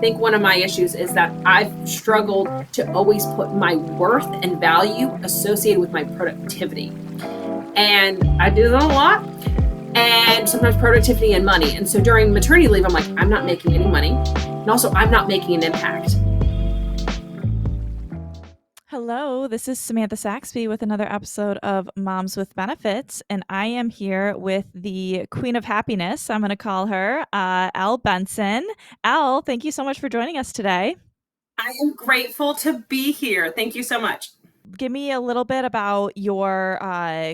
think one of my issues is that I've struggled to always put my worth and value associated with my productivity. And I do that a lot. And sometimes productivity and money. And so during maternity leave, I'm like, I'm not making any money. And also, I'm not making an impact. Hello, this is Samantha Saxby with another episode of Moms with Benefits, and I am here with the Queen of Happiness. I'm going to call her Elle Benson. Elle, thank you so much for joining us today. I am grateful to be here. Thank you so much. Give me a little bit about your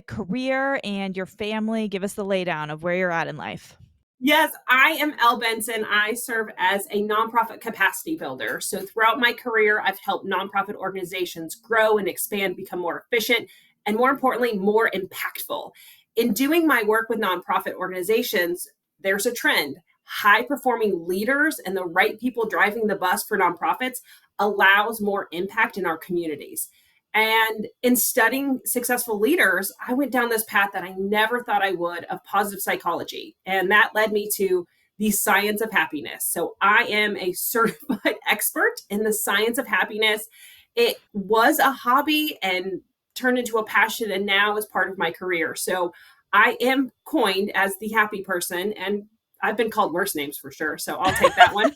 career and your family. Give us the laydown of where you're at in life. Yes, I am Elle Benson. I serve as a nonprofit capacity builder. So throughout my career, I've helped nonprofit organizations grow and expand, become more efficient, and more importantly, more impactful. In doing my work with nonprofit organizations, there's a trend. High-performing leaders and the right people driving the bus for nonprofits allows more impact in our communities. And in studying successful leaders, I went down this path that I never thought I would of positive psychology. And that led me to the science of happiness. So I am a certified expert in the science of happiness. It was a hobby and turned into a passion and now is part of my career. So I am coined as the happy person, and I've been called worse names for sure. So I'll take that one.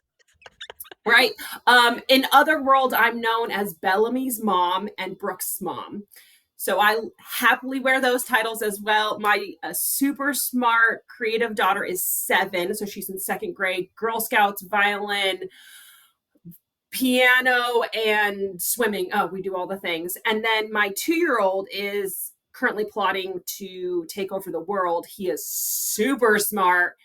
Right. In other worlds, I'm known as Bellamy's mom and Brooke's mom. So I happily wear those titles as well. My super smart, creative daughter is 7. So she's in 2nd grade, Girl Scouts, violin, piano, and swimming. Oh, we do all the things. And then my 2-year-old is currently plotting to take over the world. He is super smart.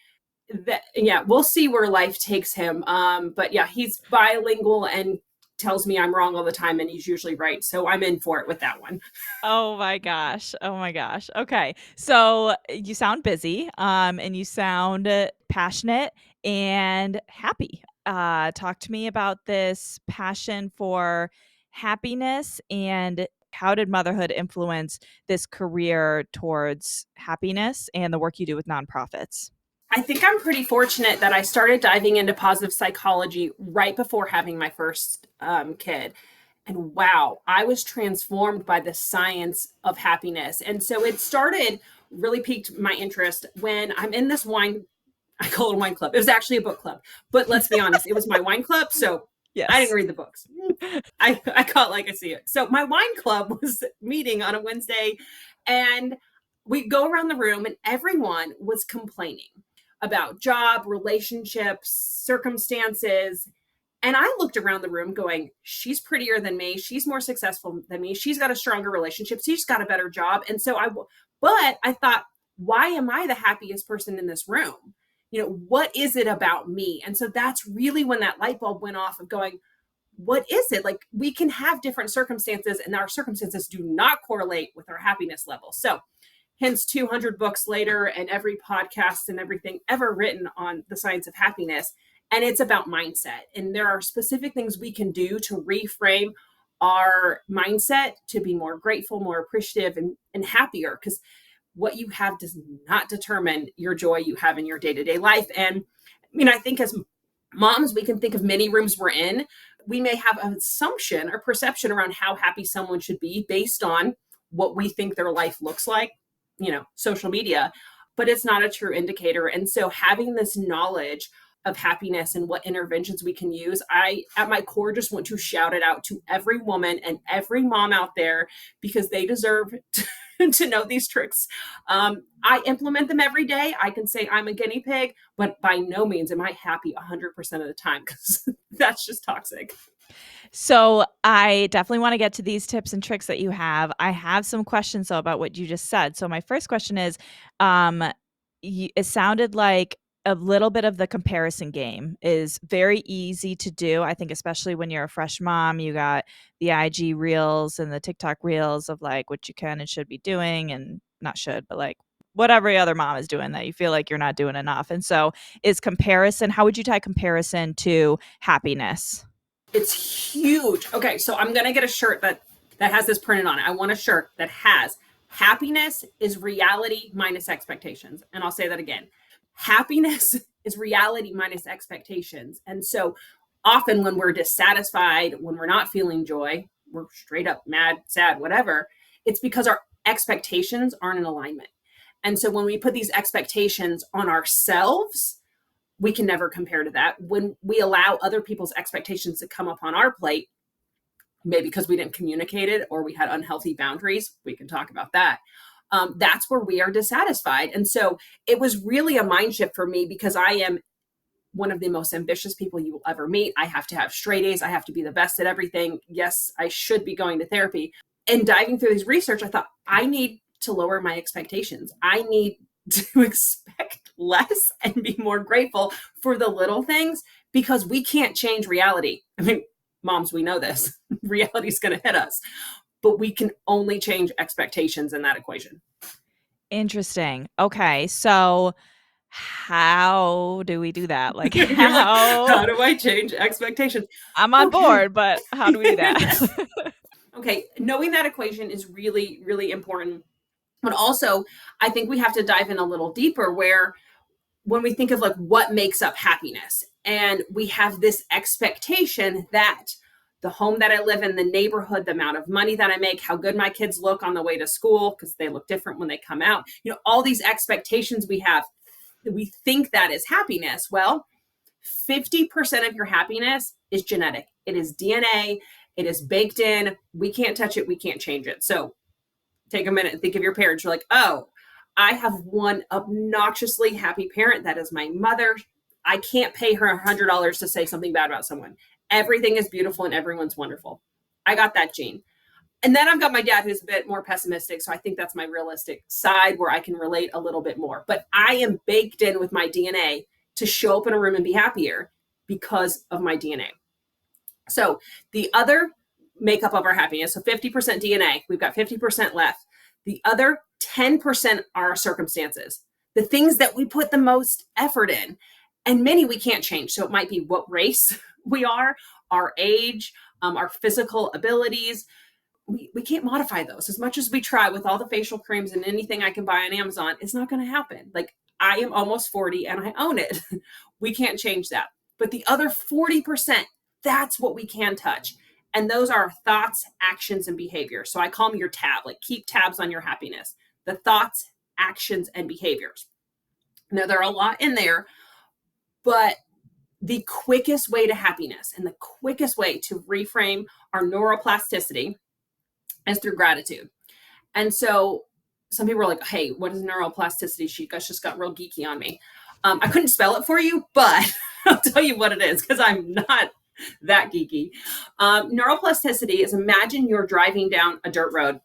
We'll see where life takes him. But yeah, he's bilingual and tells me I'm wrong all the time, and he's usually right. So I'm in for it with that one. Oh my gosh. Oh my gosh. Okay. So you sound busy, and you sound passionate and happy. Talk to me about this passion for happiness, and how did motherhood influence this career towards happiness and the work you do with nonprofits? I think I'm pretty fortunate that I started diving into positive psychology right before having my first kid. And wow, I was transformed by the science of happiness. And so it started, really piqued my interest when I'm in this I call it a wine club. It was actually a book club, but let's be honest, it was my wine club. So I didn't Yes. read the books. I call it like I see it. So my wine club was meeting on a Wednesday, and we go around the room and everyone was complaining about job, relationships, circumstances. And I looked around the room going, she's prettier than me. She's more successful than me. She's got a stronger relationship. She's got a better job. And so but I thought, why am I the happiest person in this room? What is it about me? And so that's really when that light bulb went off of going, what is it? Like, we can have different circumstances, and our circumstances do not correlate with our happiness level. So hence 200 books later and every podcast and everything ever written on the science of happiness. And it's about mindset. And there are specific things we can do to reframe our mindset to be more grateful, more appreciative, and happier, because what you have does not determine your joy you have in your day-to-day life. And I think as moms, we can think of many rooms we're in. We may have an assumption or perception around how happy someone should be based on what we think their life looks like, social media, but it's not a true indicator. And so having this knowledge of happiness and what interventions we can use, I, at my core, just want to shout it out to every woman and every mom out there, because they deserve to know these tricks. I implement them every day. I can say I'm a guinea pig, but by no means am I happy 100% of the time, because that's just toxic. So I definitely want to get to these tips and tricks that you have. I have some questions though about what you just said. So my first question is, it sounded like a little bit of the comparison game is very easy to do. I think especially when you're a fresh mom, you got the IG reels and the TikTok reels of like what you can and should be doing, and not should, but like what every other mom is doing that you feel like you're not doing enough. And so how would you tie comparison to happiness? It's huge. Okay, so I'm going to get a shirt that has this printed on it. I want a shirt that has happiness is reality minus expectations. And I'll say that again. Happiness is reality minus expectations. And so often when we're dissatisfied, when we're not feeling joy, we're straight up mad, sad, whatever, it's because our expectations aren't in alignment. And so when we put these expectations on ourselves, we can never compare to that. When we allow other people's expectations to come up on our plate, maybe because we didn't communicate it or we had unhealthy boundaries, we can talk about that. That's where we are dissatisfied. And so it was really a mind shift for me because I am one of the most ambitious people you will ever meet. I have to have straight A's. I have to be the best at everything. Yes, I should be going to therapy. And diving through this research, I thought, I need to lower my expectations. I need to expect less and be more grateful for the little things because we can't change reality. I mean, moms, we know this. Reality is going to hit us, but we can only change expectations in that equation. Interesting. Okay. So how do we do that? Like You're like, how do I change expectations? I'm on board, but how do we do that? Okay. Knowing that equation is really, really important. But also, I think we have to dive in a little deeper where when we think of like what makes up happiness, and we have this expectation that the home that I live in, the neighborhood, the amount of money that I make, how good my kids look on the way to school, because they look different when they come out, all these expectations we have, we think that is happiness. Well, 50% of your happiness is genetic. It is DNA. It is baked in. We can't touch it. We can't change it. So take a minute and think of your parents. You're like, oh, I have one obnoxiously happy parent. That is my mother. I can't pay her $100 to say something bad about someone. Everything is beautiful and everyone's wonderful. I got that gene. And then I've got my dad who's a bit more pessimistic. So I think that's my realistic side where I can relate a little bit more. But I am baked in with my DNA to show up in a room and be happier because of my DNA. So the other makeup of our happiness, so 50% DNA, we've got 50% left. The other 10% are our circumstances, the things that we put the most effort in. And many we can't change. So it might be what race we are, our age, our physical abilities. We can't modify those as much as we try with all the facial creams and anything I can buy on Amazon. It's not going to happen. Like, I am almost 40 and I own it. We can't change that. But the other 40%, that's what we can touch. And those are thoughts, actions, and behaviors. So I call them your tab, like keep tabs on your happiness. The thoughts, actions, and behaviors. Now, there are a lot in there, but the quickest way to happiness and the quickest way to reframe our neuroplasticity is through gratitude. And so some people are like, hey, what is neuroplasticity? She just got real geeky on me. I couldn't spell it for you, but I'll tell you what it is because I'm not that geeky. Neuroplasticity is, imagine you're driving down a dirt road.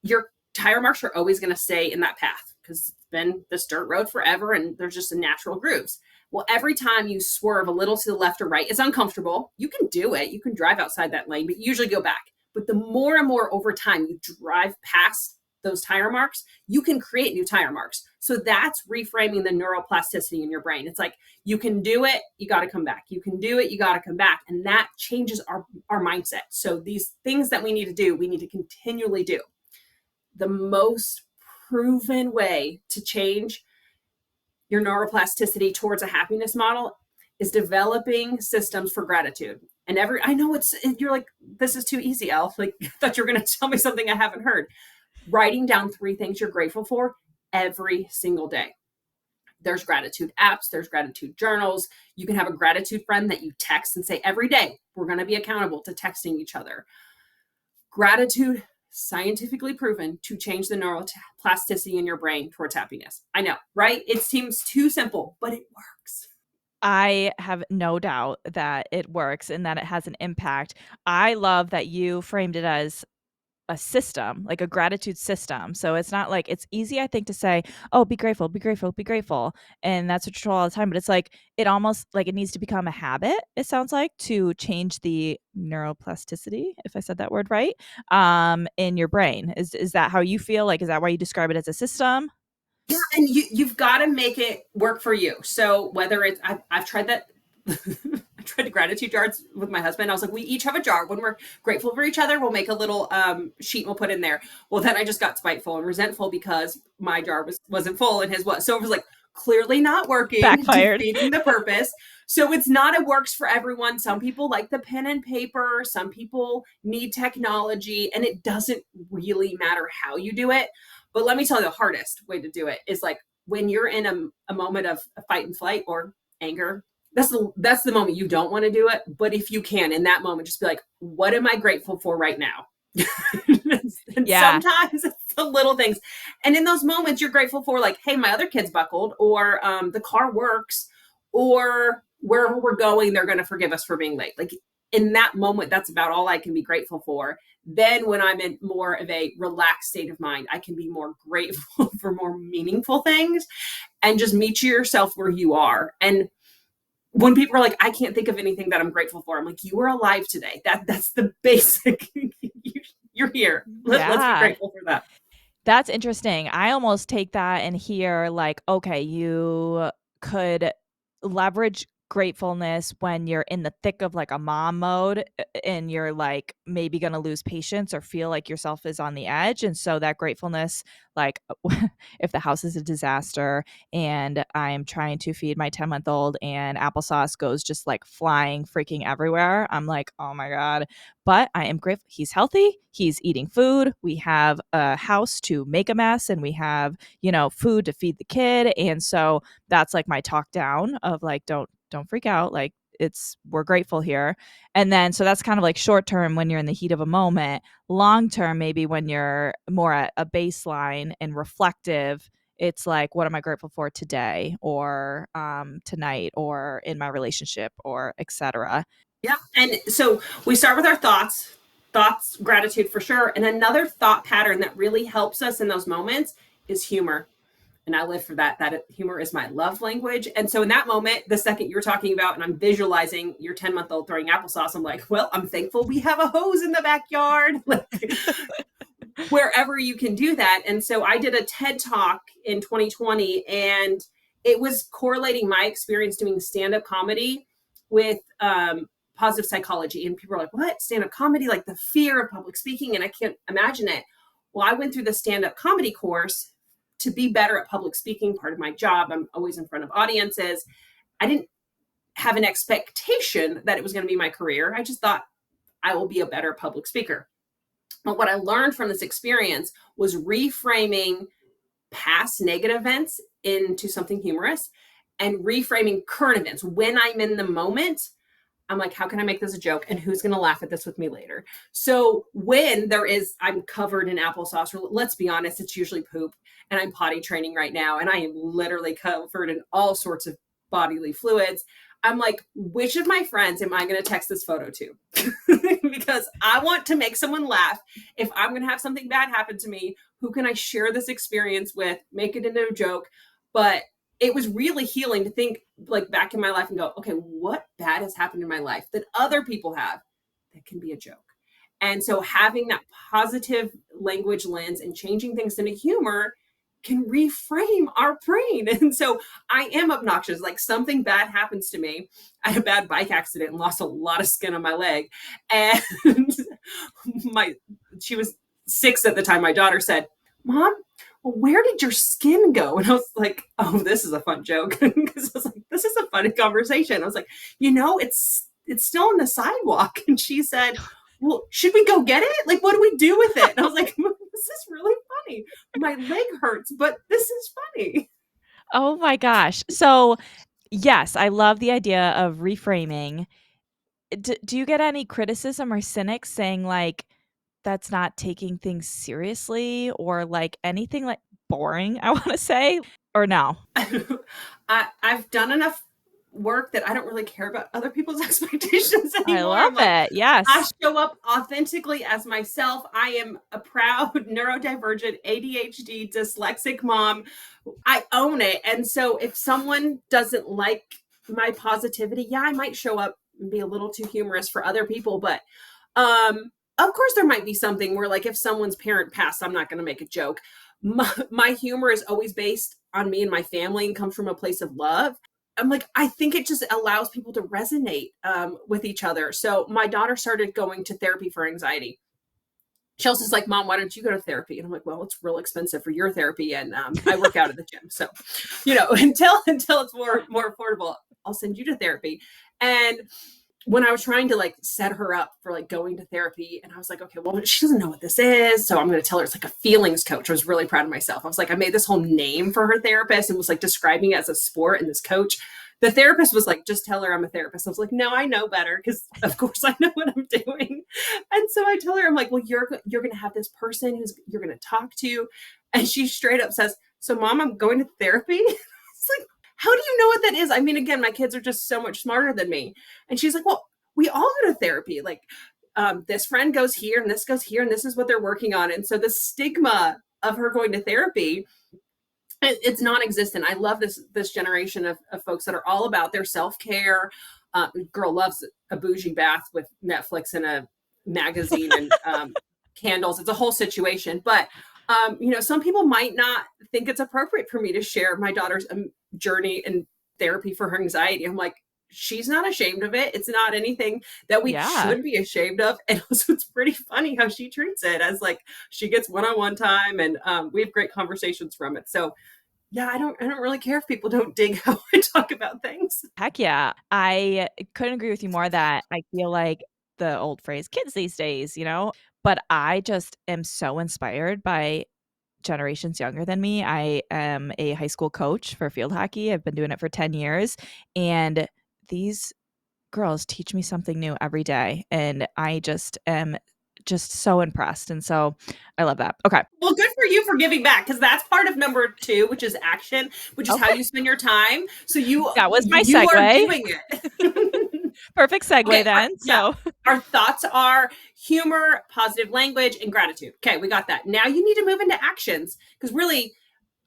Your tire marks are always going to stay in that path because it's been this dirt road forever and there's just a natural grooves. Well, every time you swerve a little to the left or right, it's uncomfortable. You can do it. You can drive outside that lane, but you usually go back. But the more and more over time you drive past those tire marks, you can create new tire marks. So that's reframing the neuroplasticity in your brain. It's like, you can do it, you got to come back. You can do it, you got to come back. And that changes our mindset. So these things that we need to do, we need to continually do. The most proven way to change your neuroplasticity towards a happiness model is developing systems for gratitude. And I know you're like, this is too easy, Elle. Like, I thought you were going to tell me something I haven't heard. Writing down 3 things you're grateful for every single day. There's gratitude apps, there's gratitude journals. You can have a gratitude friend that you text and say, every day, we're going to be accountable to texting each other. Gratitude, scientifically proven to change the neuroplasticity in your brain towards happiness. I know, right? It seems too simple, but it works. I have no doubt that it works and that it has an impact. I love that you framed it as a system, like a gratitude system. So it's not like, it's easy, I think, to say, oh, be grateful, be grateful, be grateful. And that's what you try all the time. But it's like, it almost like it needs to become a habit, it sounds like, to change the neuroplasticity, if I said that word right, in your brain. Is that how you feel? Like, is that why you describe it as a system? Yeah, and you've got to make it work for you. So whether it's, I've tried that. I tried the gratitude jars with my husband. I was like, we each have a jar. When we're grateful for each other, we'll make a little sheet we'll put in there. Well, then I just got spiteful and resentful because my jar wasn't full and his was. So it was like, clearly not working, Backfired. defeating the purpose. So it's not a works for everyone. Some people like the pen and paper, some people need technology, and it doesn't really matter how you do it. But let me tell you, the hardest way to do it is like when you're in a moment of fight and flight or anger. That's the moment you don't want to do it. But if you can, in that moment, just be like, what am I grateful for right now? And Yeah. sometimes it's the little things. And in those moments, you're grateful for like, hey, my other kid's buckled, or the car works, or wherever we're going, they're going to forgive us for being late. Like in that moment, that's about all I can be grateful for. Then when I'm in more of a relaxed state of mind, I can be more grateful for more meaningful things and just meet yourself where you are. And when people are like, I can't think of anything that I'm grateful for, I'm like, you are alive today. That's the basic. You're here. Let's be Yeah. grateful for that. That's interesting. I almost take that and hear like, okay, you could leverage gratefulness when you're in the thick of like a mom mode and you're like maybe going to lose patience or feel like yourself is on the edge. And so that gratefulness, like if the house is a disaster and I'm trying to feed my 10-month-old and applesauce goes just like flying freaking everywhere, I'm like, oh my God, but I am grateful he's healthy, he's eating food, we have a house to make a mess, and we have, food to feed the kid. And so that's like my talk down of like, don't freak out, like we're grateful here. And then so that's kind of like short term when you're in the heat of a moment. Long term, maybe when you're more at a baseline and reflective, it's like, what am I grateful for today, or tonight, or in my relationship, or etc. Yeah. And so we start with our thoughts, gratitude for sure. And another thought pattern that really helps us in those moments is humor. And I live for that. That humor is my love language. And so in that moment, the second you're talking about, and I'm visualizing your 10-month-old throwing applesauce, I'm like, well, I'm thankful we have a hose in the backyard. Like, wherever you can do that. And so I did a TED talk in 2020, and it was correlating my experience doing stand-up comedy with positive psychology. And people are like, what? Stand-up comedy? Like the fear of public speaking. And I can't imagine it. Well, I went through the stand-up comedy course to be better at public speaking. Part of my job, I'm always in front of audiences. I didn't have an expectation that it was going to be my career. I just thought I will be a better public speaker. But what I learned from this experience was reframing past negative events into something humorous, and reframing current events. When I'm in the moment, I'm like, how can I make this a joke? And who's going to laugh at this with me later? So when I'm covered in applesauce, or let's be honest, it's usually poop, and I'm potty training right now, and I am literally covered in all sorts of bodily fluids. I'm like, which of my friends am I going to text this photo to? Because I want to make someone laugh. If I'm going to have something bad happen to me, who can I share this experience with, make it into a joke? But it was really healing to think like back in my life and go, okay, what bad has happened in my life that other people have that can be a joke? And so having that positive language lens and changing things into humor can reframe our brain. And so I am obnoxious. Like something bad happens to me. I had a bad bike accident and lost a lot of skin on my leg. And she was 6 at the time. My daughter said, Mom, well, where did your skin go? And I was like, oh, this is a fun joke. Because I was like, this is a funny conversation. I was like, it's still on the sidewalk. And she said, well, should we go get it? Like, what do we do with it? And I was like, this is really funny. My leg hurts, but this is funny. Oh my gosh. So, yes, I love the idea of reframing. Do you get any criticism or cynics saying like that's not taking things seriously, or like anything like boring, I want to say, or no? I've done enough work that I don't really care about other people's expectations I anymore. love I'm like, it. I Yes. show up authentically as myself. I am a proud neurodivergent, ADHD, dyslexic mom. I own it. And so if someone doesn't like my positivity, yeah, I might show up and be a little too humorous for other people. But of course, there might be something where, like, if someone's parent passed, I'm not going to make a joke. My humor is always based on me and my family and comes from a place of love. I'm like, I think it just allows people to resonate with each other. So my daughter started going to therapy for anxiety. Chelsea's like, Mom, why don't you go to therapy? And I'm like, well, it's real expensive for your therapy. And I work out at the gym. So, until it's more affordable, I'll send you to therapy. And when I was trying to like set her up for like going to therapy, and I was like, okay, well, she doesn't know what this is. So I'm going to tell her it's like a feelings coach. I was really proud of myself. I was like, I made this whole name for her therapist and was like describing it as a sport and this coach. The therapist was like, just tell her I'm a therapist. I was like, no, I know better because of course I know what I'm doing. And so I tell her, I'm like, well, you're going to have this person who's you're going to talk to. And she straight up says, so Mom, I'm going to therapy. It's like, how do you know what that is? I mean, again, my kids are just so much smarter than me. And she's like, well, we all go to therapy. Like this friend goes here and this goes here and this is what they're working on. And so the stigma of her going to therapy, it's non-existent. I love this generation of folks that are all about their self-care. Girl loves a bougie bath with Netflix and a magazine and candles. It's a whole situation. But some people might not think it's appropriate for me to share my daughter's journey and therapy for her anxiety. I'm like, she's not ashamed of it. It's not anything that we should be ashamed of. And also it's pretty funny how she treats it as like she gets one-on-one time and we have great conversations from it. So yeah, I don't really care if people don't dig how I talk about things. Heck yeah. I couldn't agree with you more that I feel like the old phrase kids these days, but I just am so inspired by generations younger than me. I am a high school coach for field hockey. I've been doing it for 10 years. And these girls teach me something new every day. And I just am just so impressed. And so I love that. Okay. Well, good for you for giving back because that's part of number 2, which is action, which is how you spend your time. So that was my segue. Are doing it. Perfect segue then. Our thoughts are humor, positive language, and gratitude. Okay, we got that. Now you need to move into actions because really,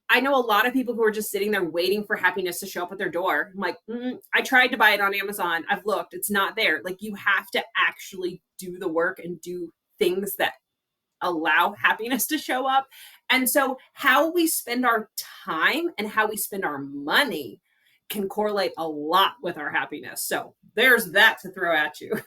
I know a lot of people who are just sitting there waiting for happiness to show up at their door. I'm like, I tried to buy it on Amazon. I've looked, it's not there. Like you have to actually do the work and do things that allow happiness to show up. And so how we spend our time and how we spend our money can correlate a lot with our happiness. So there's that to throw at you.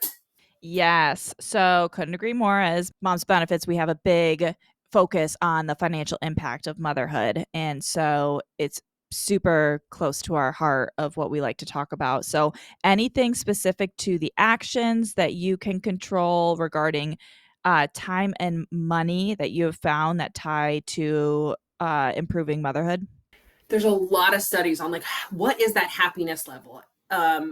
Yes. So couldn't agree more. As Moms Benefits, we have a big focus on the financial impact of motherhood. And so it's super close to our heart of what we like to talk about. So anything specific to the actions that you can control regarding time and money that you have found that tie to improving motherhood? There's a lot of studies on like what is that happiness level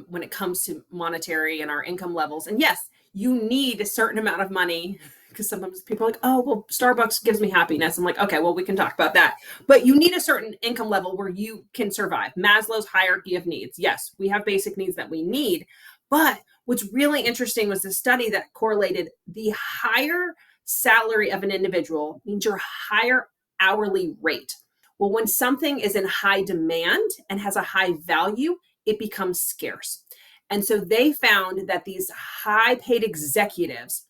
when it comes to monetary and our income levels. And yes, you need a certain amount of money because sometimes people are like, oh, well, Starbucks gives me happiness. I'm like, okay, well, we can talk about that. But you need a certain income level where you can survive. Maslow's hierarchy of needs. Yes, we have basic needs that we need. But what's really interesting was the study that correlated the higher salary of an individual means your higher hourly rate. Well, when something is in high demand and has a high value, it becomes scarce. And so they found that these high paid executives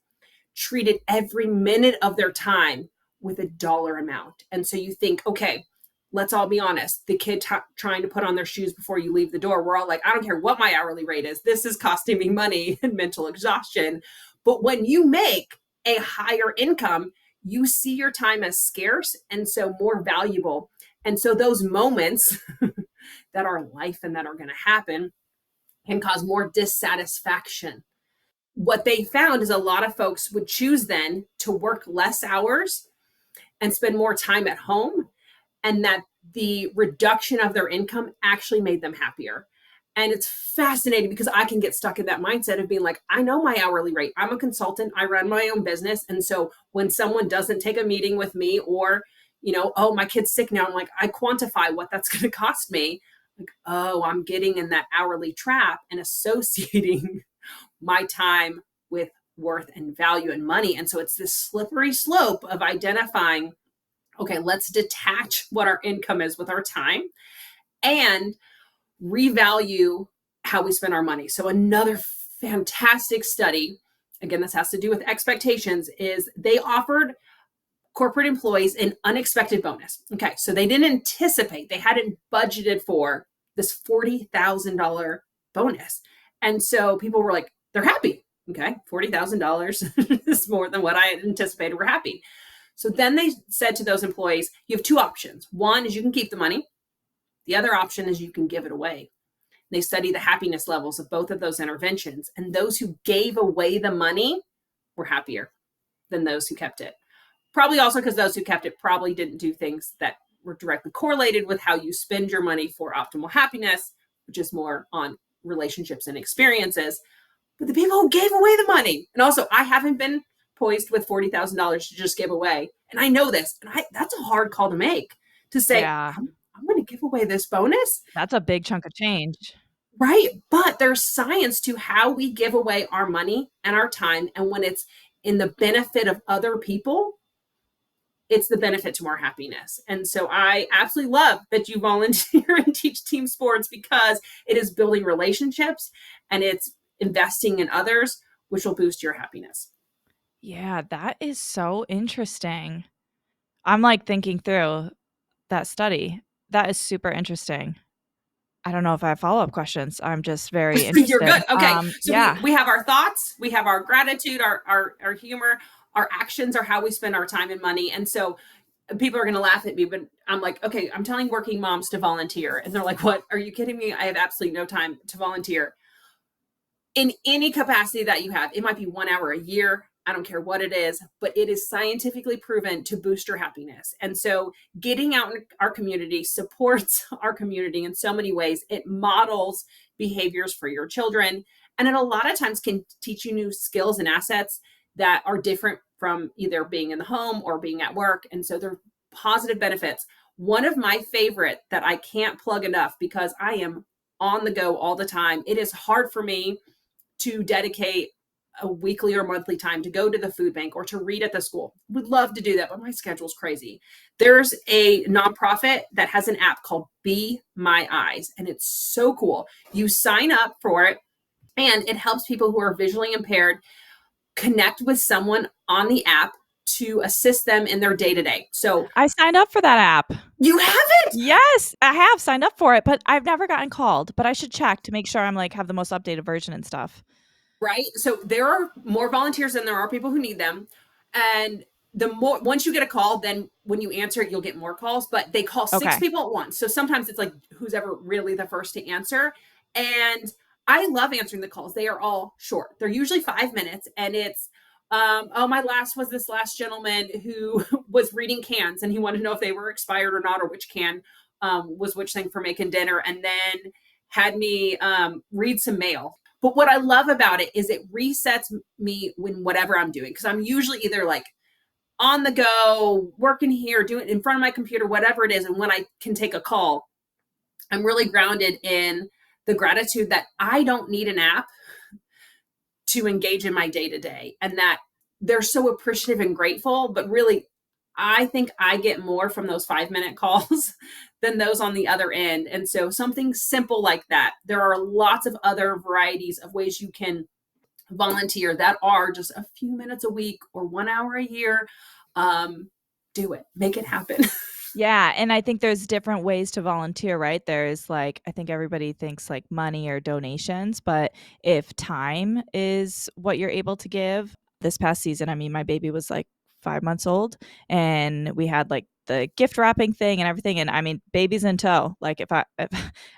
treated every minute of their time with a dollar amount. And so you think, okay, let's all be honest. The kid trying to put on their shoes before you leave the door, we're all like, I don't care what my hourly rate is. This is costing me money and mental exhaustion. But when you make a higher income, you see your time as scarce and so more valuable. And so those moments that are life and that are going to happen can cause more dissatisfaction. What they found is a lot of folks would choose then to work less hours and spend more time at home, and that the reduction of their income actually made them happier. And it's fascinating because I can get stuck in that mindset of being like, I know my hourly rate. I'm a consultant. I run my own business. And so when someone doesn't take a meeting with me or, oh, my kid's sick now, I'm like, I quantify what that's going to cost me. Like, oh, I'm getting in that hourly trap and associating my time with worth and value and money. And so it's this slippery slope of identifying, okay, let's detach what our income is with our time and revalue how we spend our money. So another fantastic study, again, this has to do with expectations, is they offered corporate employees an unexpected bonus. Okay, so they didn't anticipate, they hadn't budgeted for this $40,000 bonus. And so people were like, they're happy. Okay, $40,000 is more than what I had anticipated. We're happy. So then they said to those employees, you have two options. One is you can keep the money. The other option is you can give it away. They study the happiness levels of both of those interventions. And those who gave away the money were happier than those who kept it. Probably also because those who kept it probably didn't do things that were directly correlated with how you spend your money for optimal happiness, which is more on relationships and experiences. But the people who gave away the money, and also I haven't been poised with $40,000 to just give away. And I know this, and that's a hard call to make, to say, Yeah. I'm going to give away this bonus. That's a big chunk of change. Right. But there's science to how we give away our money and our time. And when it's in the benefit of other people, it's the benefit to our happiness. And so I absolutely love that you volunteer and teach team sports, because it is building relationships and it's investing in others, which will boost your happiness. Yeah, that is so interesting. I'm like thinking through that study. That is super interesting. I don't know if I have follow-up questions. I'm just very You're interested. good. Okay. So Yeah. we have our thoughts, we have our gratitude, our humor, our actions are how we spend our time and money. And so people are going to laugh at me, but I'm like, okay, I'm telling working moms to volunteer. And they're like, what? Are you kidding me? I have absolutely no time to volunteer. In any capacity that you have, it might be 1 hour a year. I don't care what it is, but it is scientifically proven to boost your happiness. And so getting out in our community supports our community in so many ways. It models behaviors for your children. And it a lot of times can teach you new skills and assets that are different from either being in the home or being at work. And so they're positive benefits. One of my favorite that I can't plug enough, because I am on the go all the time. It is hard for me to dedicate a weekly or monthly time to go to the food bank or to read at the school. Would love to do that, but my schedule's crazy. There's a nonprofit that has an app called Be My Eyes, and it's so cool. You sign up for it, and it helps people who are visually impaired connect with someone on the app to assist them in their day-to-day. So I signed up for that app. you haven't? Yes, I have signed up for it, but I've never gotten called, but I should check to make sure I'm like have the most updated version and stuff. Right? So there are more volunteers than there are people who need them. And the more, once you get a call, then when you answer it, you'll get more calls, but they call six Okay. people at once. So sometimes it's like who's ever really the first to answer. And I love answering the calls. They are all short. They're usually 5 minutes, and it's oh, my last was this last gentleman who was reading cans, and he wanted to know if they were expired or not, or which can was which thing for making dinner, and then had me read some mail. But what I love about it is it resets me when whatever I'm doing, because I'm usually either like on the go, working here, doing in front of my computer, whatever it is. And when I can take a call, I'm really grounded in the gratitude that I don't need an app to engage in my day to day, and that they're so appreciative and grateful. But really, I think I get more from those 5 minute calls than those on the other end. And so something simple like that. There are lots of other varieties of ways you can volunteer that are just a few minutes a week or 1 hour a year. Do it, make it happen. Yeah, and I think there's different ways to volunteer, right? There's like I think everybody thinks like money or donations, but if time is what you're able to give, this past season, I mean, my baby was like 5 months old and we had like the gift wrapping thing and everything, and I mean, baby's in tow. Like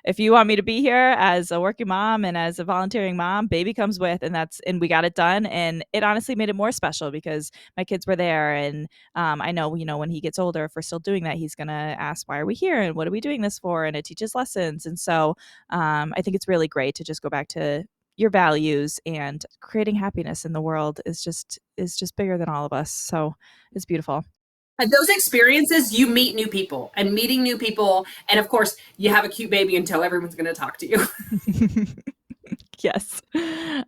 if you want me to be here as a working mom and as a volunteering mom, baby comes with, and we got it done, and it honestly made it more special because my kids were there. And I know, when he gets older, if we're still doing that, he's going to ask, why are we here? And what are we doing this for? And it teaches lessons. And so I think it's really great to just go back to your values, and creating happiness in the world is just bigger than all of us. So it's beautiful. And those experiences, you meet new people, and meeting new people. And of course, you have a cute baby in tow. Everyone's going to talk to you. Yes.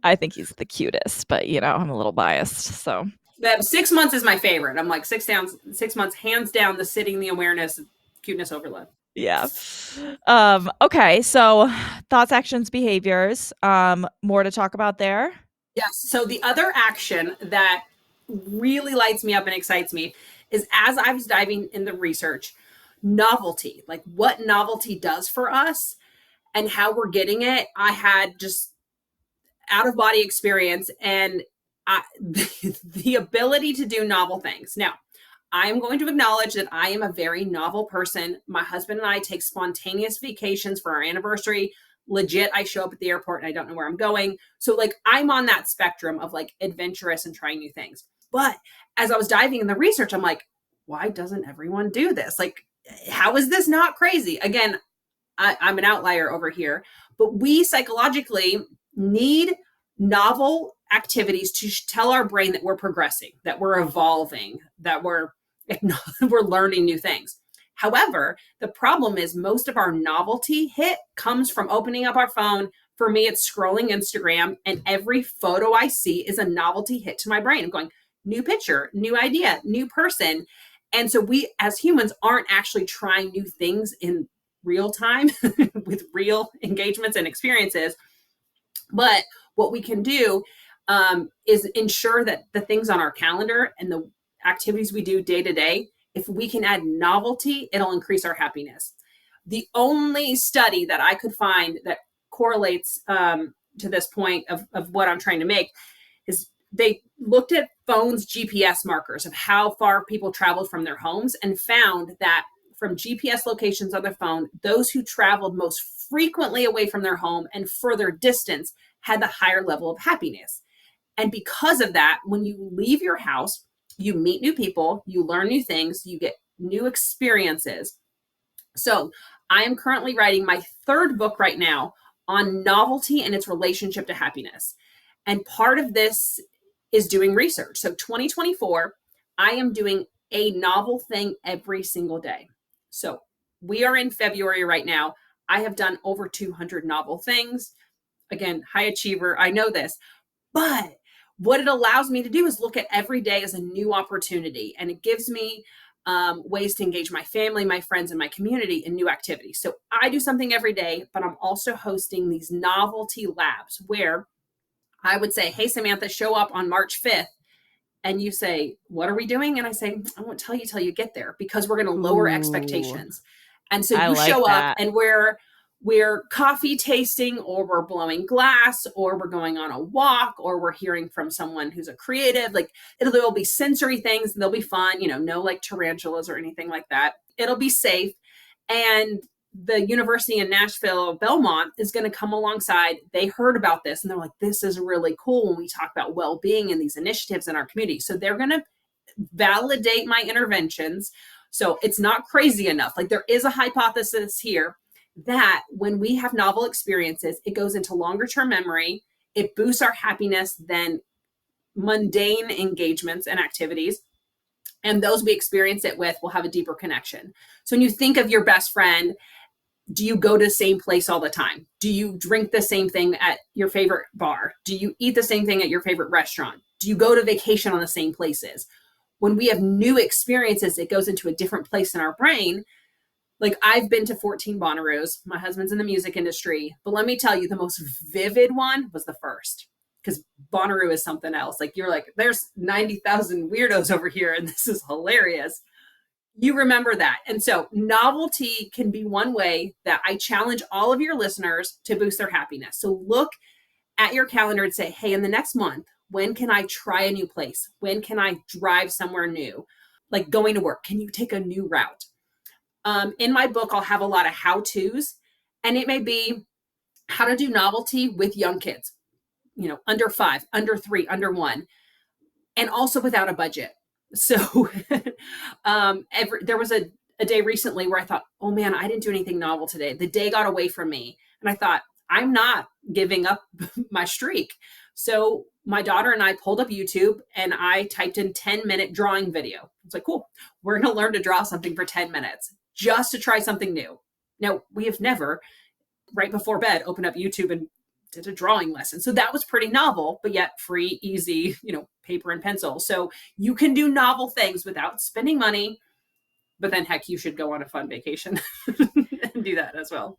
I think he's the cutest, but I'm a little biased. So That 6 months is my favorite. I'm like 6 months, hands down, the sitting, the awareness, cuteness overload. yeah. Okay. So thoughts, actions, behaviors. More to talk about there. Yes. So the other action that really lights me up and excites me is, as I was diving in the research, novelty, like what novelty does for us and how we're getting it. I had just out of body experience and the ability to do novel things. Now, I'm going to acknowledge that I am a very novel person. My husband and I take spontaneous vacations for our anniversary. Legit, I show up at the airport and I don't know where I'm going. So like I'm on that spectrum of like adventurous and trying new things. But as I was diving in the research, I'm like, why doesn't everyone do this? Like, how is this not crazy? Again, I'm an outlier over here, but we psychologically need novel activities to tell our brain that we're progressing, that we're evolving, that we're learning new things. However, the problem is most of our novelty hit comes from opening up our phone. For me, it's scrolling Instagram, and every photo I see is a novelty hit to my brain. I'm going, new picture, new idea, new person. And so we as humans aren't actually trying new things in real time with real engagements and experiences. But what we can do is ensure that the things on our calendar and the activities we do day to day, if we can add novelty, it'll increase our happiness. The only study that I could find that correlates to this point of what I'm trying to make is they looked at phones' GPS markers of how far people traveled from their homes and found that from GPS locations on their phone, those who traveled most frequently away from their home and further distance had the higher level of happiness. And because of that, when you leave your house, you meet new people, you learn new things, you get new experiences. So I am currently writing my third book right now on novelty and its relationship to happiness. And part of this is doing research. So 2024, I am doing a novel thing every single day. So we are in February right now. I have done over 200 novel things. Again, high achiever, I know this. But what it allows me to do is look at every day as a new opportunity. And it gives me ways to engage my family, my friends, and my community in new activities. So I do something every day, but I'm also hosting these novelty labs where I would say, hey, Samantha, show up on March 5th. And you say, what are we doing? And I say, I won't tell you till you get there because we're going to lower expectations. And so you show up and we're coffee tasting, or we're blowing glass, or we're going on a walk, or we're hearing from someone who's a creative. Like there'll be sensory things and they'll be fun, no like tarantulas or anything like that. It'll be safe. And the university in Nashville, Belmont, is going to come alongside. They heard about this and they're like, this is really cool when we talk about well-being and these initiatives in our community. So they're going to validate my interventions. So it's not crazy enough. Like there is a hypothesis here that when we have novel experiences, it goes into longer term memory. It boosts our happiness than mundane engagements and activities. And those we experience it with will have a deeper connection. So when you think of your best friend, do you go to the same place all the time? Do you drink the same thing at your favorite bar? Do you eat the same thing at your favorite restaurant? Do you go to vacation on the same places? When we have new experiences, it goes into a different place in our brain. Like I've been to 14 Bonnaroos. My husband's in the music industry. But let me tell you, the most vivid one was the first. Because Bonnaroo is something else. Like you're like, there's 90,000 weirdos over here and this is hilarious. You remember that. And so novelty can be one way that I challenge all of your listeners to boost their happiness. So look at your calendar and say, hey, in the next month, when can I try a new place? When can I drive somewhere new? Like going to work, can you take a new route? In my book, I'll have a lot of how-tos, and it may be how to do novelty with young kids, under 5, under 3, under 1, and also without a budget. So there was a day recently where I thought, oh man, I didn't do anything novel today. The day got away from me. And I thought, I'm not giving up my streak. So my daughter and I pulled up YouTube and I typed in 10-minute drawing video. It's like, cool, we're going to learn to draw something for 10 minutes just to try something new. Now, we have never, right before bed, opened up YouTube and did a drawing lesson. So that was pretty novel, but yet free, easy, paper and pencil. So you can do novel things without spending money, but then heck, you should go on a fun vacation and do that as well.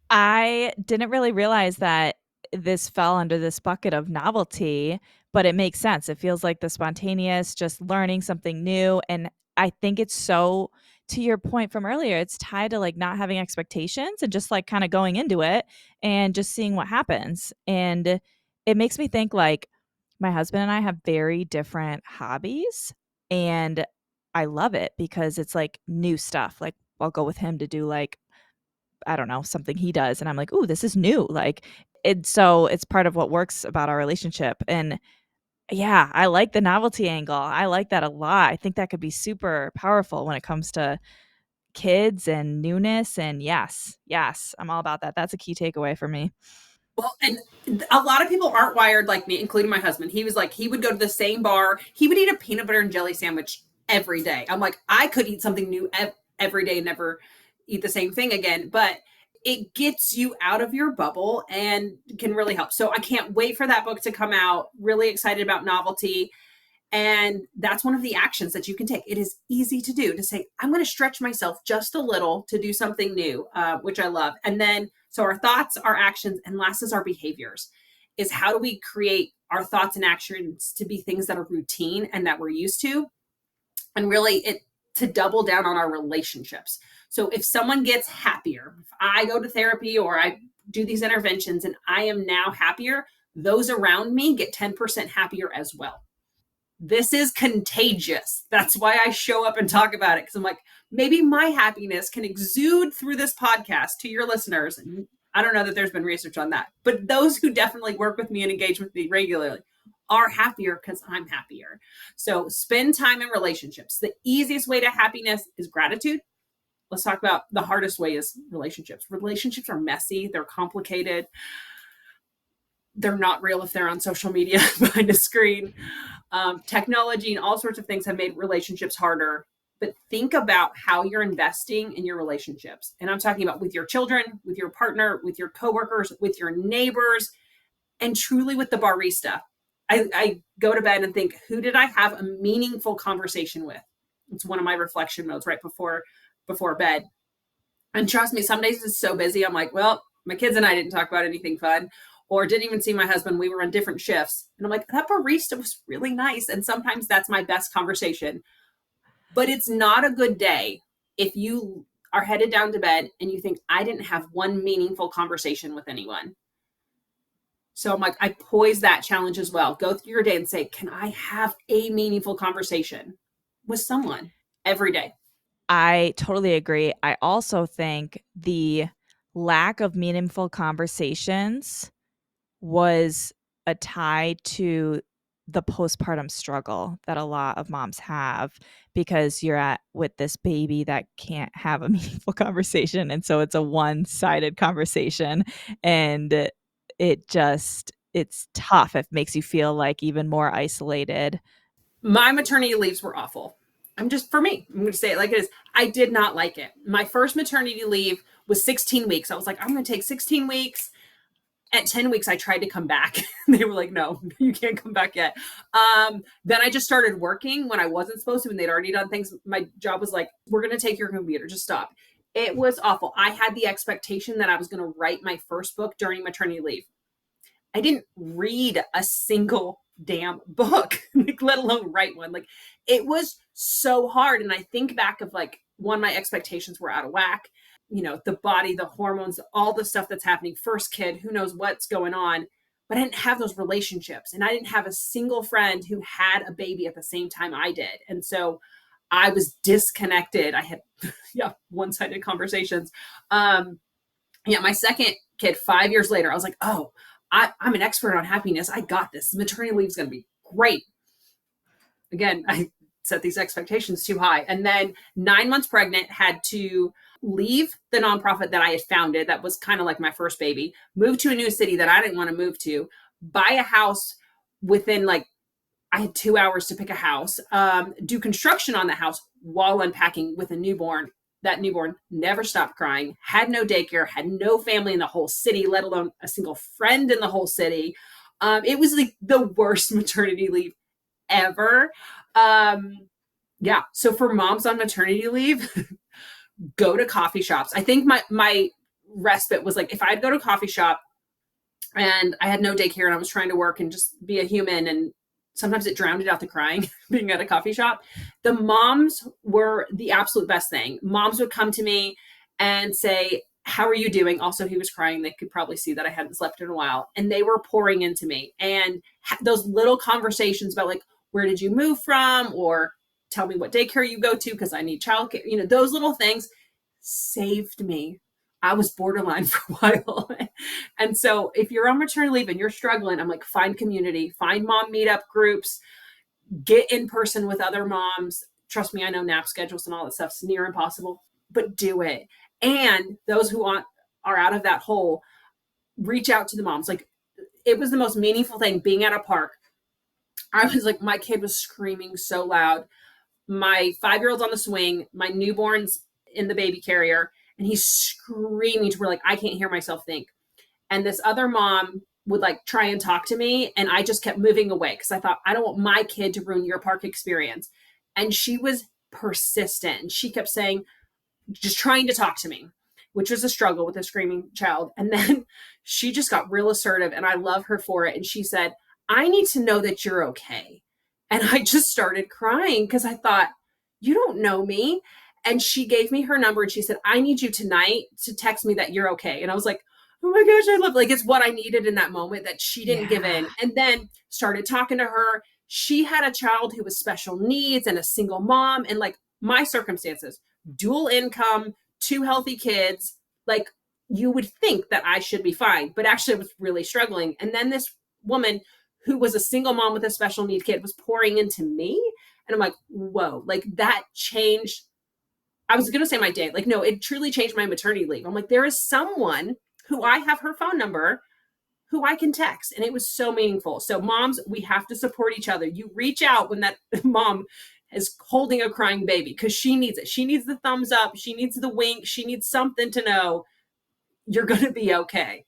I didn't really realize that this fell under this bucket of novelty, but it makes sense. It feels like the spontaneous, just learning something new. And I think it's so, to your point from earlier, it's tied to like not having expectations and just like kind of going into it and just seeing what happens. And it makes me think like my husband and I have very different hobbies, and I love it because it's like new stuff. Like I'll go with him to do like, I don't know, something he does and I'm like, "Ooh, this is new." Like so it's part of what works about our relationship. And yeah, I like the novelty angle. I like that a lot. I think that could be super powerful when it comes to kids and newness. And yes, yes, I'm all about that. That's a key takeaway for me. Well, and a lot of people aren't wired like me, including my husband. He was like, he would go to the same bar. He would eat a peanut butter and jelly sandwich every day. I'm like, I could eat something new every day and never eat the same thing again. But it gets you out of your bubble and can really help. So I can't wait for that book to come out. Really excited about novelty. And that's one of the actions that you can take. It is easy to do, to say, I'm going to stretch myself just a little to do something new, which I love. And then, so our thoughts, our actions, and last is our behaviors, is how do we create our thoughts and actions to be things that are routine and that we're used to? And really to double down on our relationships. So if someone gets happier, if I go to therapy or I do these interventions and I am now happier, those around me get 10% happier as well. This is contagious. That's why I show up and talk about it, because I'm like, maybe my happiness can exude through this podcast to your listeners. And I don't know that there's been research on that, but those who definitely work with me and engage with me regularly are happier because I'm happier. So spend time in relationships. The easiest way to happiness is gratitude. Let's talk about the hardest way is relationships. Relationships are messy. They're complicated. They're not real if they're on social media behind a screen. Technology and all sorts of things have made relationships harder. But think about how you're investing in your relationships. And I'm talking about with your children, with your partner, with your coworkers, with your neighbors, and truly with the barista. I go to bed and think, who did I have a meaningful conversation with? It's one of my reflection modes right before bed. And trust me, some days it's so busy. I'm like, well, my kids and I didn't talk about anything fun, or didn't even see my husband. We were on different shifts. And I'm like, that barista was really nice. And sometimes that's my best conversation. But it's not a good day if you are headed down to bed and you think, I didn't have one meaningful conversation with anyone. So I'm like, I poise that challenge as well. Go through your day and say, can I have a meaningful conversation with someone every day? I totally agree. I also think the lack of meaningful conversations was a tie to the postpartum struggle that a lot of moms have, because you're at with this baby that can't have a meaningful conversation, and so it's a one-sided conversation, and it's tough. It makes you feel like even more isolated. My maternity leaves were awful. For me, I'm going to say it like it is. I did not like it. My first maternity leave was 16 weeks. I was like, I'm going to take 16 weeks. At 10 weeks, I tried to come back. They were like, no, you can't come back yet. Then I just started working when I wasn't supposed to, and they'd already done things. My job was like, we're going to take your computer, just stop. It was awful. I had the expectation that I was going to write my first book during maternity leave. I didn't read a single damn book, like, let alone write one. Like, it was so hard. And I think back of like, one, my expectations were out of whack. The body, the hormones, all the stuff that's happening. First kid, who knows what's going on. But I didn't have those relationships. And I didn't have a single friend who had a baby at the same time I did. And so I was disconnected. I had, one-sided conversations. My second kid, 5 years later, I was like, oh, I'm an expert on happiness. I got this. Maternity leave is going to be great. Again, I set these expectations too high. And then 9 months pregnant, had to leave the nonprofit that I had founded. That was kind of like my first baby, move to a new city that I didn't want to move to, buy a house within I had 2 hours to pick a house, do construction on the house while unpacking with a newborn. That newborn never stopped crying, had no daycare, had no family in the whole city, let alone a single friend in the whole city. It was like the worst maternity leave ever. So for moms on maternity leave, go to coffee shops. I think my respite was like, if I'd go to a coffee shop and I had no daycare and I was trying to work and just be a human, and sometimes it drowned out the crying being at a coffee shop. The moms were the absolute best thing. Moms would come to me and say, how are you doing? Also, he was crying. They could probably see that I hadn't slept in a while. And they were pouring into me. And those little conversations about like, where did you move from? Or tell me what daycare you go to because I need childcare. You know, those little things saved me. I was borderline for a while. And so if you're on maternity leave and you're struggling, I'm like, find community, find mom meetup groups, get in person with other moms. Trust me, I know nap schedules and all that stuff's near impossible, but do it. And those who are out of that hole, reach out to the moms. Like, it was the most meaningful thing being at a park. I was like, my kid was screaming so loud. My 5-year-old's on the swing, my newborn's in the baby carrier, and he's screaming to where like I can't hear myself think. And this other mom would like try and talk to me, and I just kept moving away because I thought, I don't want my kid to ruin your park experience. And she was persistent. She kept saying, just trying to talk to me, which was a struggle with a screaming child. And then she just got real assertive, and I love her for it. And she said, I need to know that you're okay. And I just started crying because I thought, you don't know me. And she gave me her number and she said, I need you tonight to text me that you're okay. And I was like, oh my gosh, I love, like, it's what I needed in that moment, that she didn't give in. And then started talking to her. She had a child who was special needs and a single mom, and like my circumstances, dual income, 2 healthy kids, like you would think that I should be fine, but actually I was really struggling. And then this woman who was a single mom with a special need kid was pouring into me. And I'm like, whoa, like that changed. I was going to say my day. Like, no, it truly changed my maternity leave. I'm like, there is someone who I have her phone number who I can text. And it was so meaningful. So moms, we have to support each other. You reach out when that mom is holding a crying baby because she needs it. She needs the thumbs up. She needs the wink. She needs something to know you're going to be okay.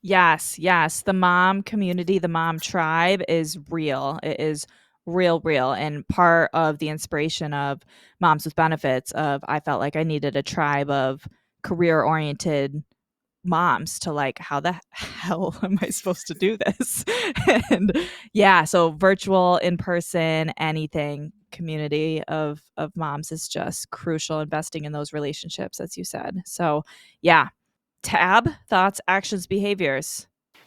Yes, yes. The mom community, the mom tribe is real. It is real, real. And part of the inspiration of Moms with Benefits of I felt like I needed a tribe of career oriented moms to like, how the hell am I supposed to do this? And yeah, so virtual, in person, anything, community of moms is just crucial, investing in those relationships, as you said. So yeah. Tab, thoughts, actions, behaviors.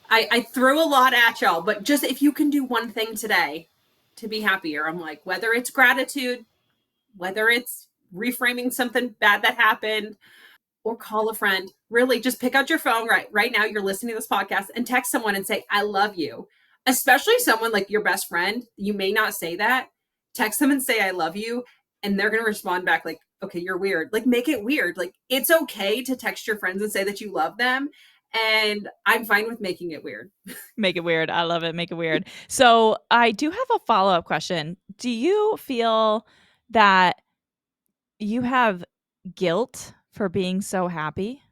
I threw a lot at y'all, but just if you can do one thing today to be happier, I'm like, whether it's gratitude, whether it's reframing something bad that happened, or call a friend. Really, just pick out your phone right now. You're listening to this podcast and text someone and say, I love you. Especially someone like your best friend. You may not say that. Text them and say, I love you. And they're going to respond back like, okay, you're weird. Like, make it weird. Like, it's okay to text your friends and say that you love them. And I'm fine with making it weird. Make it weird. I love it. Make it weird. So I do have a follow-up question. Do you feel that you have guilt for being so happy?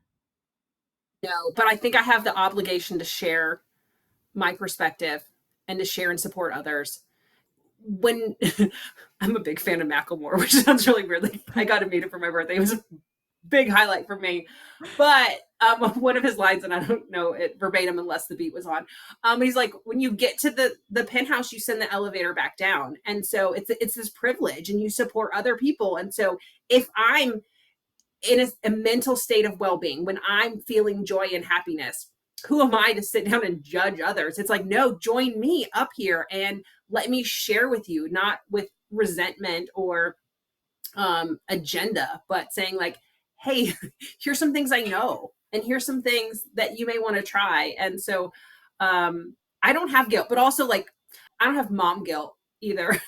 No, but I think I have the obligation to share my perspective and to share and support others. When I'm a big fan of Macklemore, which sounds really weird. Like, I got to meet him for my birthday. It was a big highlight for me. But one of his lines, and I don't know it verbatim unless the beat was on. He's like, when you get to the penthouse, you send the elevator back down, and so it's this privilege, and you support other people. And so if I'm in a mental state of well-being, when I'm feeling joy and happiness, who am I to sit down and judge others? It's like, no, join me up here and let me share with you, not with resentment or agenda, but saying like, hey, here's some things I know, and here's some things that you may want to try. And so I don't have guilt, but also like, I don't have mom guilt either.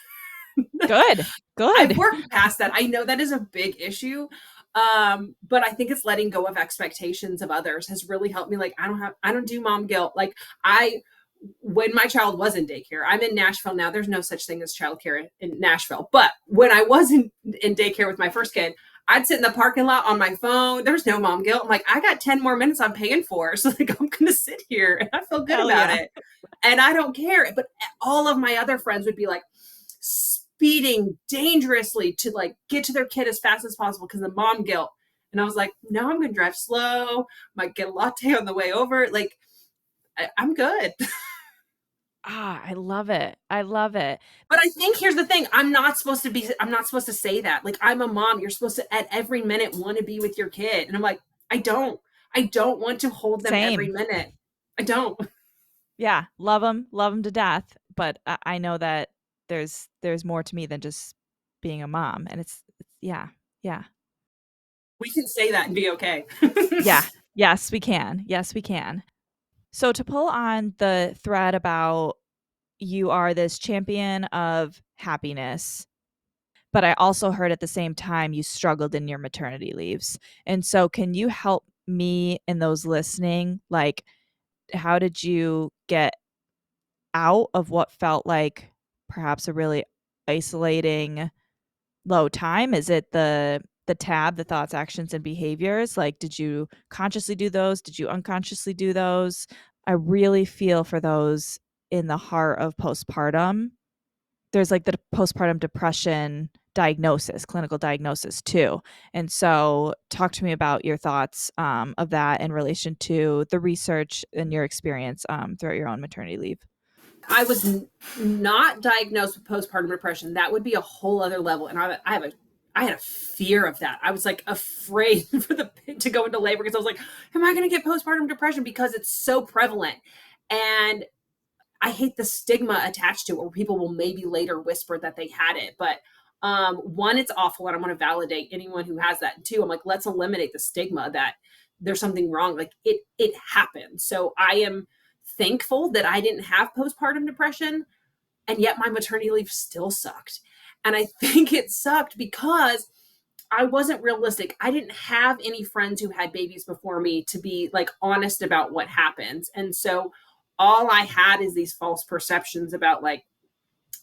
Good. Good. I've worked past that. I know that is a big issue. But I think it's letting go of expectations of others has really helped me. Like, I don't do mom guilt. Like, when my child was in daycare, I'm in Nashville now. There's no such thing as childcare in Nashville. But when I was in daycare with my first kid, I'd sit in the parking lot on my phone. There's no mom guilt. I'm like, I got 10 more minutes I'm paying for. So like, I'm going to sit here and I feel good about it. And I don't care. But all of my other friends would be like speeding dangerously to like get to their kid as fast as possible because of mom guilt. And I was like, no, I'm going to drive slow. Might get a latte on the way over. Like, I'm good. I love it. I love it. But I think here's the thing. I'm not supposed to say that. Like, I'm a mom. You're supposed to at every minute want to be with your kid. And I'm like, I don't. I don't want to hold them every Same. minute. I don't. Yeah, love them to death, but I know that there's more to me than just being a mom, and it's yeah, yeah, We can say that and be okay. yeah. Yes, we can. Yes, we can. So to pull on the thread about you are this champion of happiness, but I also heard at the same time you struggled in your maternity leaves. And so can you help me and those listening, like how did you get out of what felt like perhaps a really isolating low time? Is it the tab, the thoughts, actions, and behaviors? Like, did you consciously do those? Did you unconsciously do those? I really feel for those in the heart of postpartum. There's like the postpartum depression diagnosis, clinical diagnosis too. And so, talk to me about your thoughts of that in relation to the research and your experience throughout your own maternity leave. I was not diagnosed with postpartum depression. That would be a whole other level. And I had a fear of that. I was like afraid for the to go into labor because I was like, am I going to get postpartum depression because it's so prevalent? And I hate the stigma attached to it where people will maybe later whisper that they had it. But one, it's awful and I want to validate anyone who has that. And two, I'm like, let's eliminate the stigma that there's something wrong. Like it happened. So I am thankful that I didn't have postpartum depression, and yet my maternity leave still sucked. And I think it sucked because I wasn't realistic. I didn't have any friends who had babies before me to be like honest about what happens. And so all I had is these false perceptions about like,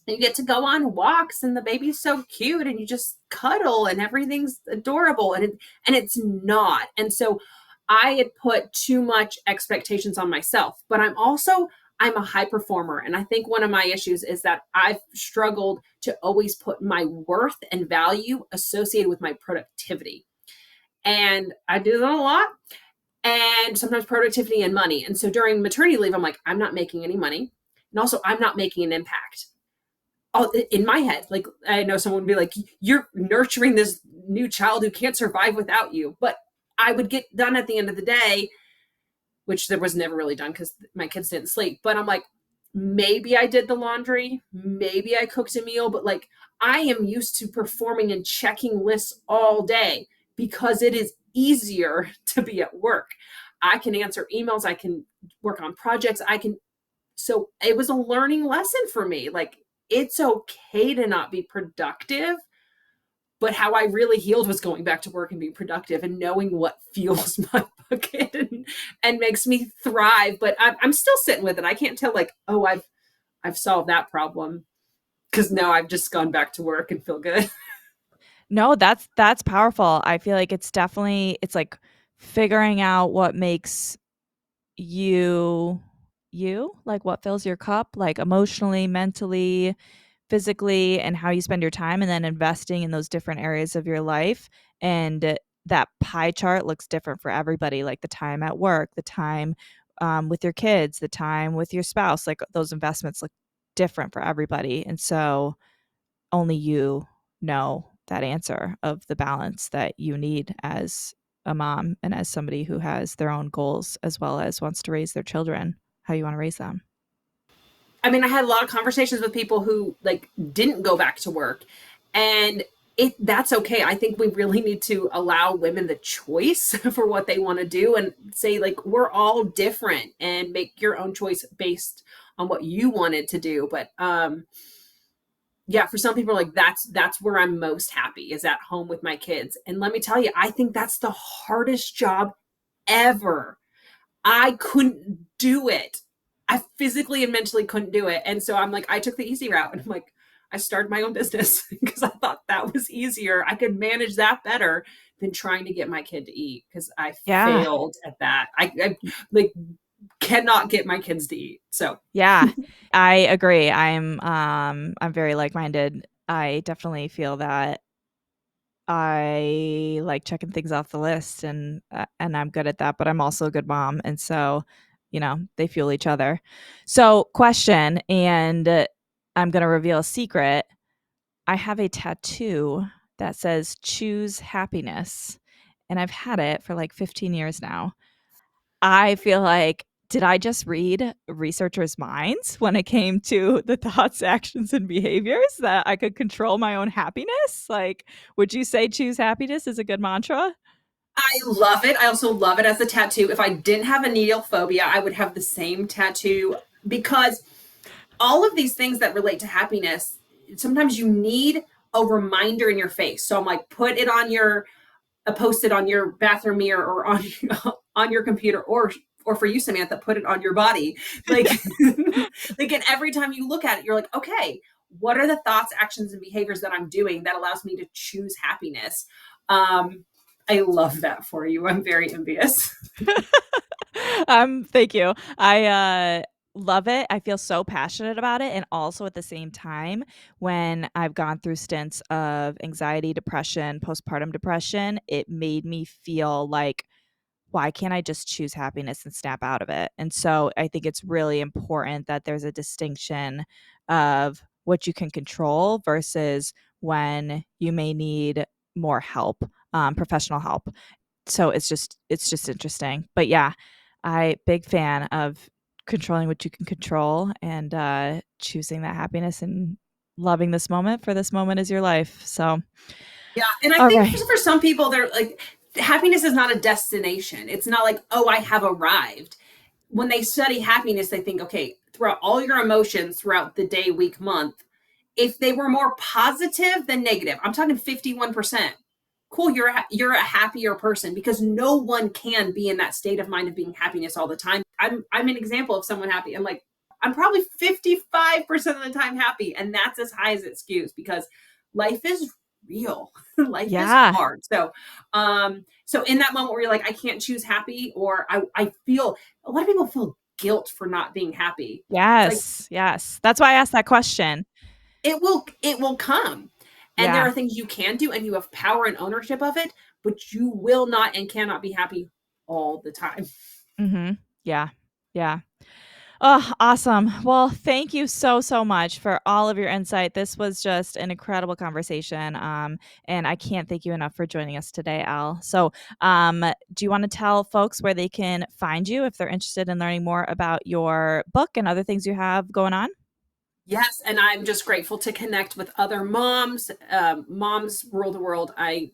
you get to go on walks and the baby's so cute and you just cuddle and everything's adorable, and it's not. And so I had put too much expectations on myself, but I'm a high performer, and I think one of my issues is that I've struggled to always put my worth and value associated with my productivity. And I do that a lot, and sometimes productivity and money. And so during maternity leave I'm like, I'm not making any money, and also I'm not making an impact. All in my head, like I know someone would be like, you're nurturing this new child who can't survive without you, but I would get done at the end of the day, which there was never really done because my kids didn't sleep. But I'm like, maybe I did the laundry, maybe I cooked a meal, but like I am used to performing and checking lists all day because it is easier to be at work. I can answer emails, I can work on projects, I can. So it was a learning lesson for me. Like, it's okay to not be productive, but how I really healed was going back to work and being productive and knowing what fuels my bucket and makes me thrive. But I'm still sitting with it. I can't tell like, oh, I've solved that problem, because now I've just gone back to work and feel good. No, that's powerful. I feel like it's definitely it's like figuring out what makes you you, like what fills your cup, like emotionally, mentally, physically, and how you spend your time, and then investing in those different areas of your life. And that pie chart looks different for everybody, like the time at work, the time with your kids, the time with your spouse, like those investments look different for everybody. And so only you know that answer of the balance that you need as a mom and as somebody who has their own goals as well as wants to raise their children how you want to raise them. I mean, I had a lot of conversations with people who like didn't go back to work, and that's okay. I think we really need to allow women the choice for what they want to do and say like, we're all different, and make your own choice based on what you wanted to do. But yeah, for some people like that's where I'm most happy, is at home with my kids. And let me tell you, I think that's the hardest job ever. I couldn't do it. I physically and mentally couldn't do it. And so I'm like, I took the easy route, and I'm like, I started my own business because I thought that was easier. I could manage that better than trying to get my kid to eat, because I Yeah. failed at that. I like cannot get my kids to eat. So Yeah. I agree. I'm very like-minded. I definitely feel that I like checking things off the list and I'm good at that, but I'm also a good mom and so, they fuel each other. So, question and I'm going to reveal a secret. I have a tattoo that says choose happiness and I've had it for like 15 years now. I feel like, did I just read researchers' minds when it came to the thoughts, actions, and behaviors that I could control my own happiness? Like, would you say choose happiness is a good mantra? I love it. I also love it as a tattoo. If I didn't have a needle phobia, I would have the same tattoo because all of these things that relate to happiness, sometimes you need a reminder in your face. So I'm like, put it on your a post it on your bathroom mirror or on on your computer or for you, Samantha, put it on your body. Like like and every time you look at it, you're like, okay, what are the thoughts, actions, and behaviors that I'm doing that allows me to choose happiness? I love that for you. I'm very envious. Thank you. I love it. I feel so passionate about it. And also at the same time, when I've gone through stints of anxiety, depression, postpartum depression, it made me feel like, why can't I just choose happiness and snap out of it? And so I think it's really important that there's a distinction of what you can control versus when you may need more help, professional help. So it's just interesting. But yeah, I big fan of controlling what you can control and choosing that happiness and loving this moment, for this moment is your life. So Yeah, and I all think right. for some people, they're like, happiness is not a destination. It's not like, oh, I have arrived. When they study happiness, they think, okay, throughout all your emotions throughout the day, week, month, if they were more positive than negative, I'm talking 51%. Cool, you're a happier person because no one can be in that state of mind of being happiness all the time. I'm an example of someone happy. I'm like, I'm probably 55% of the time happy, and that's as high as it skews because life is real. Life is Yeah. hard. So in that moment where you're like, I can't choose happy, or I feel a lot of people feel guilt for not being happy. It's like Yes. Yes. That's why I asked that question. it will come. And there Yeah. are things you can do and you have power and ownership of it, but you will not and cannot be happy all the time. Mhm. Yeah. Yeah. Oh, awesome. Well, thank you so, so much for all of your insight. This was just an incredible conversation. And I can't thank you enough for joining us today, Al. So, do you want to tell folks where they can find you if they're interested in learning more about your book and other things you have going on? Yes, and I'm just grateful to connect with other moms. Moms rule the world. I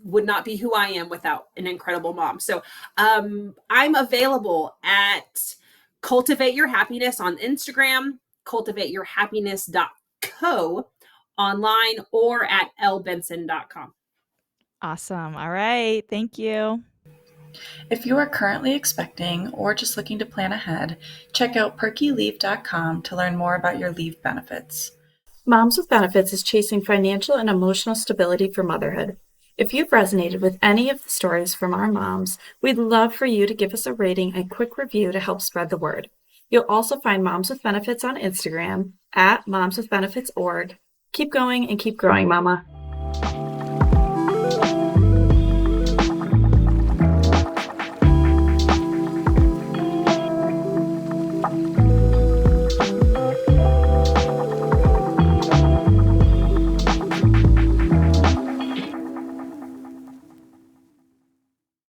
would not be who I am without an incredible mom. So I'm available at Cultivate Your Happiness on Instagram, cultivateyourhappiness.co online, or at lbenson.com. Awesome. All right. Thank you. If you are currently expecting or just looking to plan ahead, check out perkyleave.com to learn more about your leave benefits. Moms with Benefits is chasing financial and emotional stability for motherhood. If you've resonated with any of the stories from our moms, we'd love for you to give us a rating and quick review to help spread the word. You'll also find Moms with Benefits on Instagram at momswithbenefits.org. Keep going and keep growing, Mama.